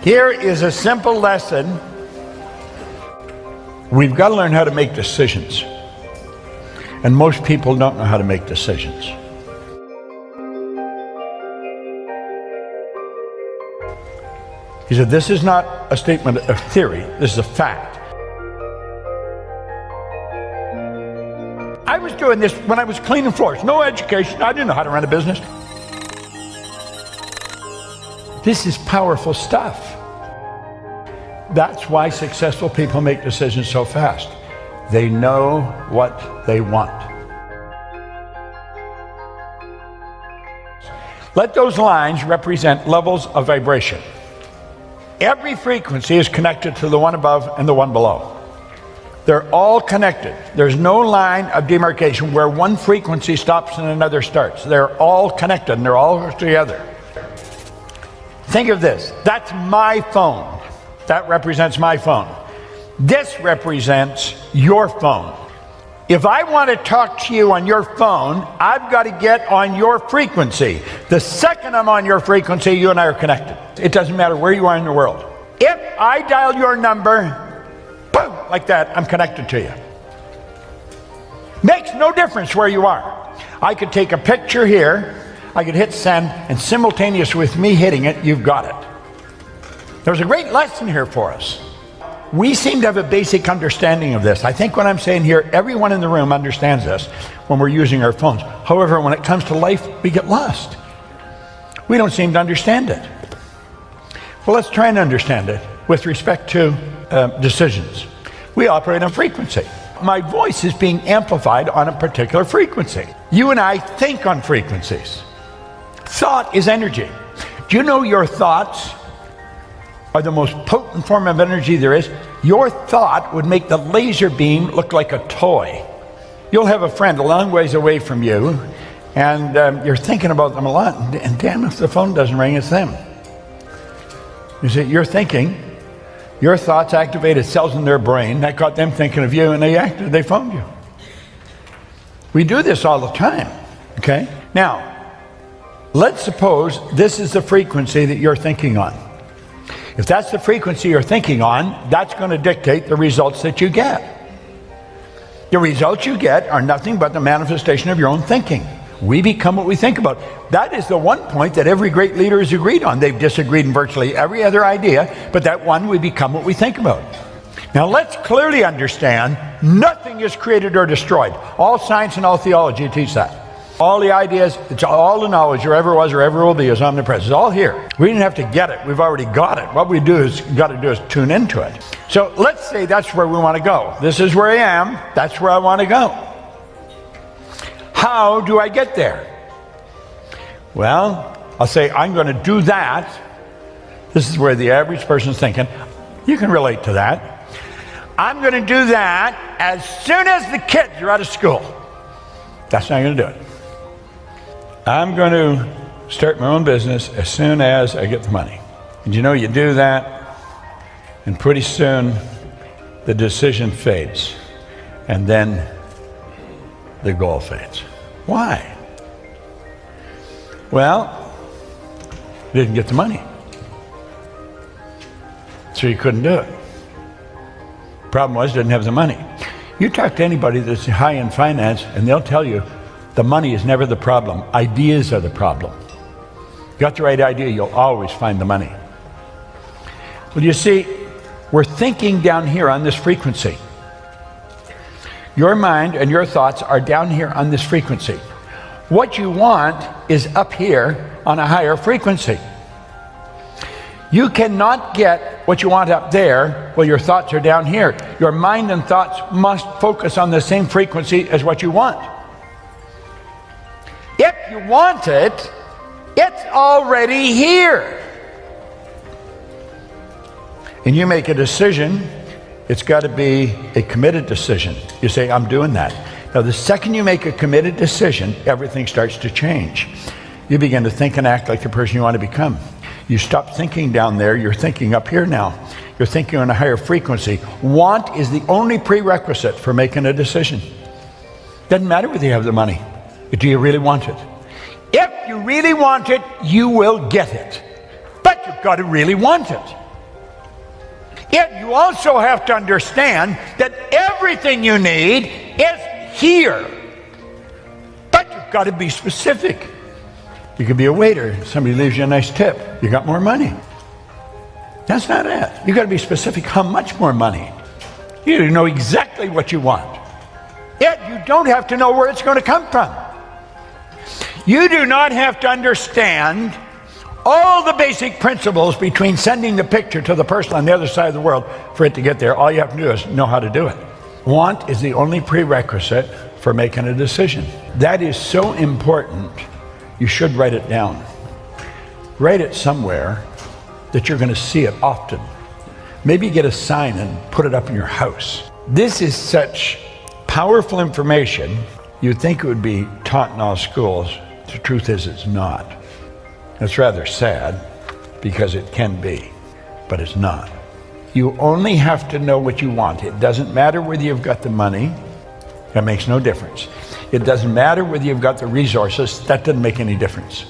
Here is a simple lesson. We've got to learn how to make decisions. And most people don't know how to make decisions. He said, this is not a statement of theory, this is a fact. I was doing this when I was cleaning floors. No education, I didn't know how to run a business. This is powerful stuff. That's why successful people make decisions so fast. They know what they want. Let those lines represent levels of vibration. Every frequency is connected to the one above and the one below. They're all connected. There's no line of demarcation where one frequency stops and another starts. They're all connected and they're all together. Think of this. That's my phone. That represents my phone. This represents your phone. If I want to talk to you on your phone, I've got to get on your frequency. The second I'm on your frequency, you and I are connected. It doesn't matter where you are in the world. If I dial your number, boom, like that, I'm connected to you. Makes no difference where you are. I could take a picture here, I could hit send, and simultaneous with me hitting it, you've got it. There's a great lesson here for us. We seem to have a basic understanding of this. I think what I'm saying here, everyone in the room understands this when we're using our phones. However, when it comes to life, we get lost. We don't seem to understand it. Well, let's try and understand it with respect to decisions. We operate on frequency. My voice is being amplified on a particular frequency. You and I think on frequencies. Thought is energy. Do you know your thoughts are the most potent form of energy there is? Your thought would make the laser beam look like a toy. You'll have a friend a long ways away from you, and you're thinking about them a lot, and damn if the phone doesn't ring, it's them. You see, you're thinking, your thoughts activated cells in their brain, that got them thinking of you, and they phoned you. We do this all the time, okay? Now, let's suppose this is the frequency that you're thinking on. If that's the frequency you're thinking on, that's going to dictate the results that you get. The results you get are nothing but the manifestation of your own thinking. We become what we think about. That is the one point that every great leader has agreed on. They've disagreed in virtually every other idea, but that one, we become what we think about. Now let's clearly understand, nothing is created or destroyed. All science and all theology teach that. All the ideas, it's all the knowledge there ever was or ever will be is omnipresent. It's all here. We didn't have to get it. We've already got it. What we got to do is tune into it. So let's say that's where we want to go. This is where I am. That's where I want to go. How do I get there? Well, I'll say I'm going to do that. This is where the average person's thinking. You can relate to that. I'm going to do that as soon as the kids are out of school. That's how I'm going to do it. I'm going to start my own business as soon as I get the money. And you know, you do that, and pretty soon the decision fades, and then the goal fades. Why? Well, you didn't get the money, so you couldn't do it. Problem was, you didn't have the money. You talk to anybody that's high in finance, and they'll tell you the money is never the problem. Ideas are the problem. You got the right idea, you'll always find the money. Well, you see, we're thinking down here on this frequency. Your mind and your thoughts are down here on this frequency. What you want is up here on a higher frequency. You cannot get what you want up there while your thoughts are down here. Your mind and thoughts must focus on the same frequency as what you want. If you want it, it's already here. And you make a decision, it's got to be a committed decision. You say, I'm doing that. Now, the second you make a committed decision, everything starts to change. You begin to think and act like the person you want to become. You stop thinking down there, you're thinking up here now. You're thinking on a higher frequency. Want is the only prerequisite for making a decision. Doesn't matter whether you have the money. Do you really want it? If you really want it, you will get it. But you've got to really want it. Yet you also have to understand that everything you need is here. But you've got to be specific. You could be a waiter, somebody leaves you a nice tip, you got more money. That's not it. You've got to be specific how much more money. You know exactly what you want. Yet you don't have to know where it's going to come from. You do not have to understand all the basic principles between sending the picture to the person on the other side of the world for it to get there. All you have to do is know how to do it. Want is the only prerequisite for making a decision. That is so important, you should write it down. Write it somewhere that you're going to see it often. Maybe get a sign and put it up in your house. This is such powerful information, you'd think it would be taught in all schools. The truth is it's not. It's rather sad because it can be, but it's not. You only have to know what you want. It doesn't matter whether you've got the money. That makes no difference. It doesn't matter whether you've got the resources. That doesn't make any difference.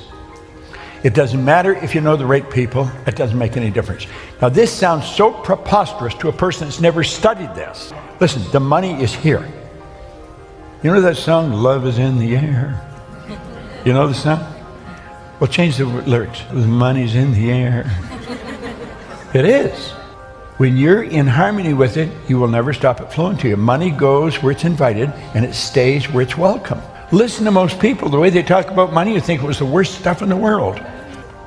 It doesn't matter if you know the right people. It doesn't make any difference. Now this sounds so preposterous to a person that's never studied this. Listen, the money is here. You know that song, Love is in the Air? You know the song? Well, change the lyrics. The money's in the air. It is. When you're in harmony with it, you will never stop it flowing to you. Money goes where it's invited, and it stays where it's welcome. Listen to most people. The way they talk about money, you think it was the worst stuff in the world.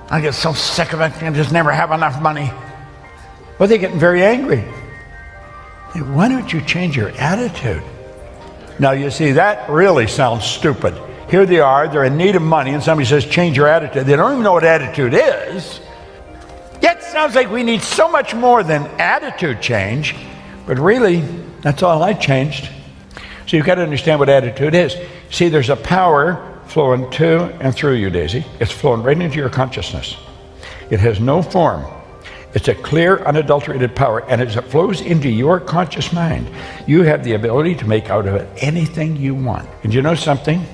I get so sick of it. I just never have enough money. Well, they're getting very angry. Hey, why don't you change your attitude? Now, you see, that really sounds stupid. Here they are, they're in need of money, and somebody says, change your attitude. They don't even know what attitude is. Yet it sounds like we need so much more than attitude change, but really, that's all I changed. So you've got to understand what attitude is. See, there's a power flowing to and through you, Daisy. It's flowing right into your consciousness. It has no form. It's a clear, unadulterated power, and as it flows into your conscious mind, you have the ability to make out of it anything you want. And you know something?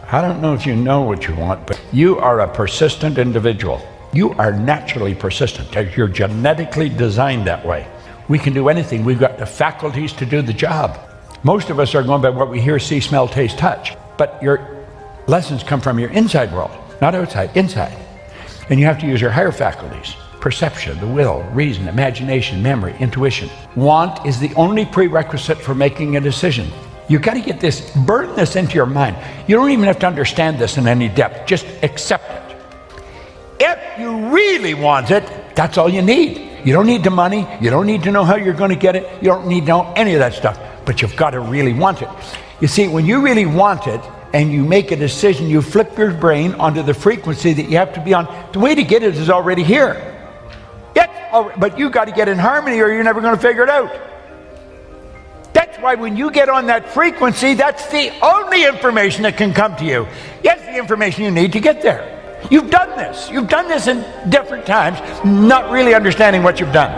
I don't know if you know what you want, but you are a persistent individual. You are naturally persistent. You're genetically designed that way. We can do anything. We've got the faculties to do the job. Most of us are going by what we hear, see, smell, taste, touch. But your lessons come from your inside world, not outside, inside. And you have to use your higher faculties. Perception, the will, reason, imagination, memory, intuition. Want is the only prerequisite for making a decision. You've got to get this, burn this into your mind. You don't even have to understand this in any depth. Just accept it. If you really want it, that's all you need. You don't need the money. You don't need to know how you're going to get it. You don't need to know any of that stuff. But you've got to really want it. You see, when you really want it and you make a decision, you flip your brain onto the frequency that you have to be on. The way to get it is already here. But you've got to get in harmony or you're never going to figure it out. That's why when you get on that frequency, that's the only information that can come to you. Yes, the information you need to get there. You've done this. You've done this in different times, not really understanding what you've done.